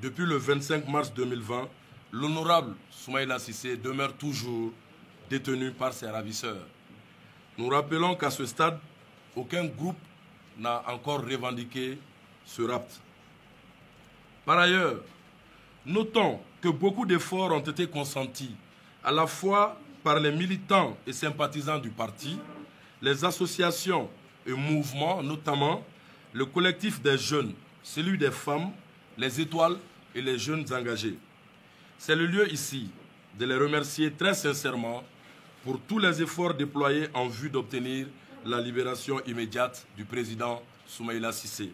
Depuis le 25 mars 2020, l'honorable Soumaïla Cissé demeure toujours détenu par ses ravisseurs. Nous rappelons qu'à ce stade, aucun groupe n'a encore revendiqué ce rapt. Par ailleurs, notons que beaucoup d'efforts ont été consentis à la fois par les militants et sympathisants du parti, les associations et mouvements, notamment le collectif des jeunes, celui des femmes, les étoiles et les jeunes engagés. C'est le lieu ici de les remercier très sincèrement pour tous les efforts déployés en vue d'obtenir la libération immédiate du président Soumaïla Cissé.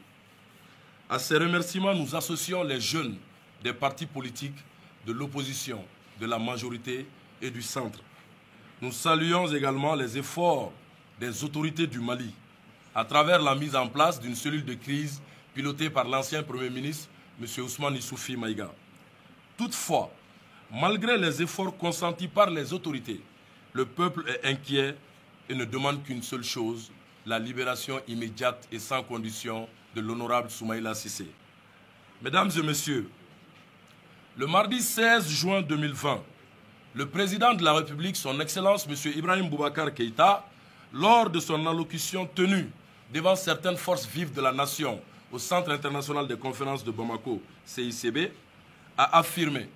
À ces remerciements, nous associons les jeunes des partis politiques, de l'opposition, de la majorité et du centre. Nous saluons également les efforts des autorités du Mali à travers la mise en place d'une cellule de crise pilotée par l'ancien Premier ministre, M. Ousmane Issoufi Maïga. Toutefois, malgré les efforts consentis par les autorités, le peuple est inquiet et ne demande qu'une seule chose, la libération immédiate et sans condition de l'honorable Soumaïla Cissé. Mesdames et messieurs, le mardi 16 juin 2020, le président de la République, son Excellence M. Ibrahim Boubacar Keïta, lors de son allocution tenue devant certaines forces vives de la nation au Centre international des conférences de Bamako, CICB, a affirmé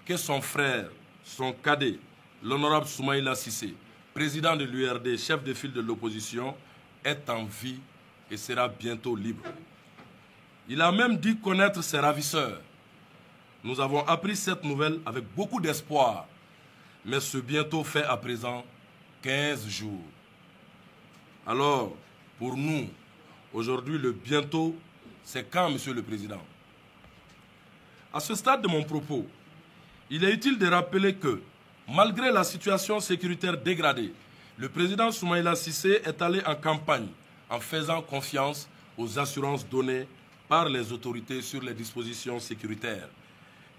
que son frère, son cadet, l'honorable Soumaïla Cissé, président de l'URD, chef de file de l'opposition, est en vie et sera bientôt libre. Il a même dit connaître ses ravisseurs. Nous avons appris cette nouvelle avec beaucoup d'espoir, mais ce bientôt fait à présent 15 jours. Alors, pour nous, aujourd'hui, le bientôt, c'est quand, Monsieur le Président? À ce stade de mon propos, il est utile de rappeler que, malgré la situation sécuritaire dégradée, le président Soumaïla Cissé est allé en campagne en faisant confiance aux assurances données par les autorités sur les dispositions sécuritaires.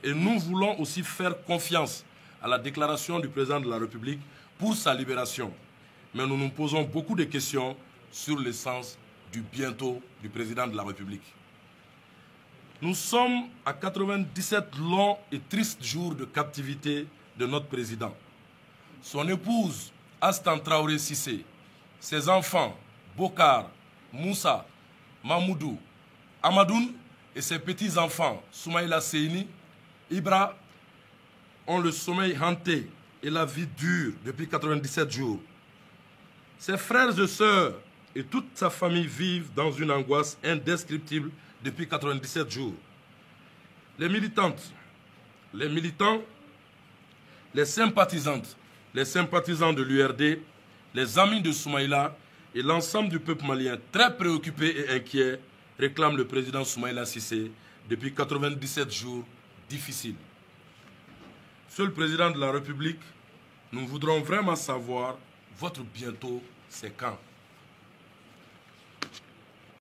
Et nous voulons aussi faire confiance à la déclaration du président de la République pour sa libération. Mais nous nous posons beaucoup de questions sur le sens du bientôt du président de la République. Nous sommes à 97 longs et tristes jours de captivité de notre président. Son épouse, Astan Traoré Cissé, ses enfants, Bokar, Moussa, Mamoudou, Amadoun et ses petits-enfants, Soumaïla Seyni, Ibra, ont le sommeil hanté et la vie dure depuis 97 jours. Ses frères et sœurs et toute sa famille vivent dans une angoisse indescriptible depuis 97 jours. Les militantes, les militants, les sympathisantes, les sympathisants de l'URD, les amis de Soumaïla et l'ensemble du peuple malien très préoccupé et inquiet réclament le président Soumaïla Cissé depuis 97 jours difficiles. Monsieur le président de la République, nous voudrons vraiment savoir votre bientôt, c'est quand?